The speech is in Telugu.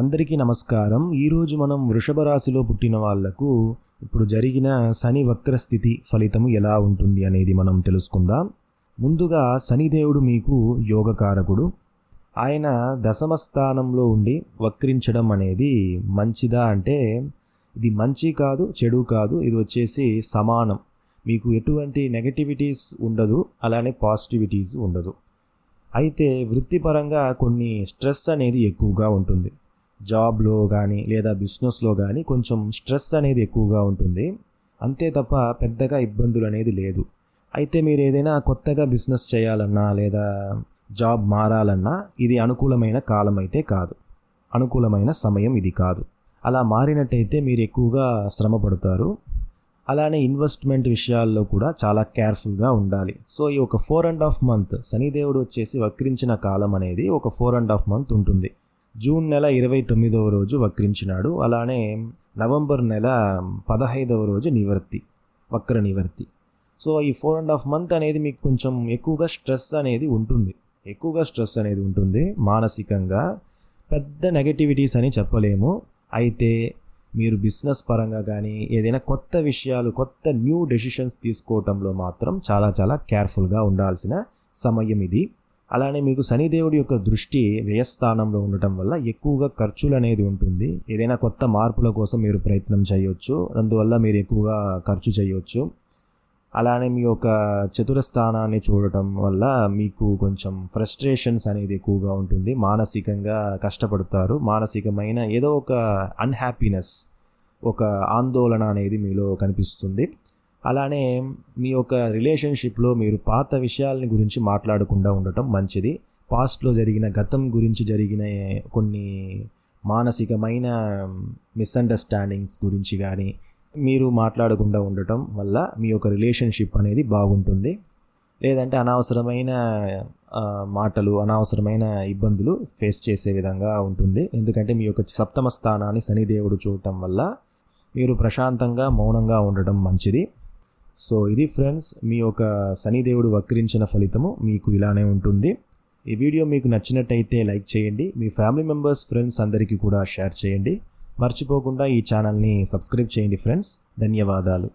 అందరికీ నమస్కారం. ఈరోజు మనం వృషభ రాశిలో పుట్టిన వాళ్లకు ఇప్పుడు జరిగిన శని వక్రస్థితి ఫలితము ఎలా ఉంటుంది అనేది మనం తెలుసుకుందాం. ముందుగా శనిదేవుడు మీకు యోగకారకుడు. ఆయన దశమ స్థానంలో ఉండి వక్రించడం అనేది మంచిదా అంటే ఇది మంచి కాదు, చెడు కాదు. ఇది వచ్చేసి సమానం. మీకు ఎటువంటి నెగటివిటీస్ ఉండదు, అలానే పాజిటివిటీస్ ఉండదు. అయితే వృత్తిపరంగా కొన్ని స్ట్రెస్ అనేది ఎక్కువగా ఉంటుంది. జాబ్లో కానీ లేదా బిజినెస్లో కానీ కొంచెం స్ట్రెస్ అనేది ఎక్కువగా ఉంటుంది. అంతే తప్ప పెద్దగా ఇబ్బందులు అనేది లేదు. అయితే మీరు ఏదైనా కొత్తగా బిజినెస్ చేయాలన్నా లేదా జాబ్ మారాలన్నా ఇది అనుకూలమైన కాలం అయితే కాదు, అనుకూలమైన సమయం ఇది కాదు. అలా మారినట్టయితే మీరు ఎక్కువగా శ్రమ పడతారు. అలానే ఇన్వెస్ట్మెంట్ విషయాల్లో కూడా చాలా కేర్ఫుల్గా ఉండాలి. సో ఈ ఒక 4.5 month శనిదేవుడు వచ్చేసి వక్రించిన కాలం అనేది ఒక 4.5 month ఉంటుంది. జూన్ నెల 29వ రోజు వక్రించినాడు. అలానే నవంబర్ నెల 15వ రోజు వక్ర నివర్తి. సో ఈ 4.5 month అనేది మీకు కొంచెం ఎక్కువగా స్ట్రెస్ అనేది ఉంటుంది. మానసికంగా పెద్ద నెగటివిటీస్ అని చెప్పలేము. అయితే మీరు బిజినెస్ పరంగా కానీ ఏదైనా కొత్త విషయాలు, కొత్త న్యూ డెసిషన్స్ తీసుకోవటంలో మాత్రం చాలా చాలా కేర్ఫుల్గా ఉండాల్సిన సమయం ఇది. అలానే మీకు శనిదేవుడి యొక్క దృష్టి వ్యయస్థానంలో ఉండటం వల్ల ఎక్కువగా ఖర్చులు అనేది ఉంటుంది. ఏదైనా కొత్త మార్పుల కోసం మీరు ప్రయత్నం చేయొచ్చు, అందువల్ల మీరు ఎక్కువగా ఖర్చు చేయొచ్చు. అలానే మీ యొక్క చతురస్థానాన్ని చూడటం వల్ల మీకు కొంచెం ఫ్రస్ట్రేషన్స్ అనేది ఎక్కువగా ఉంటుంది. మానసికంగా కష్టపడతారు. మానసికమైన ఏదో ఒక అన్హ్యాపీనెస్, ఒక ఆందోళన అనేది మీలో కనిపిస్తుంది. అలానే మీ యొక్క రిలేషన్షిప్లో మీరు పాత విషయాలని గురించి మాట్లాడకుండా ఉండటం మంచిది. పాస్ట్లో గతం గురించి జరిగిన కొన్ని మానసికమైన మిస్అండర్స్టాండింగ్స్ గురించి కానీ మీరు మాట్లాడకుండా ఉండటం వల్ల మీ యొక్క రిలేషన్షిప్ అనేది బాగుంటుంది. లేదంటే అనవసరమైన మాటలు, అనవసరమైన ఇబ్బందులు ఫేస్ చేసే విధంగా ఉంటుంది. ఎందుకంటే మీ యొక్క సప్తమ స్థానాన్ని శనిదేవుడు చూడటం వల్ల మీరు ప్రశాంతంగా మౌనంగా ఉండటం మంచిది. సో ఇది ఫ్రెండ్స్, మీ యొక్క శనిదేవుడు వక్రించిన ఫలితము మీకు ఇలానే ఉంటుంది. ఈ వీడియో మీకు నచ్చినట్టయితే లైక్ చేయండి. మీ ఫ్యామిలీ మెంబర్స్, ఫ్రెండ్స్ అందరికీ కూడా షేర్ చేయండి. మర్చిపోకుండా ఈ ఛానల్ని సబ్స్క్రైబ్ చేయండి ఫ్రెండ్స్. ధన్యవాదాలు.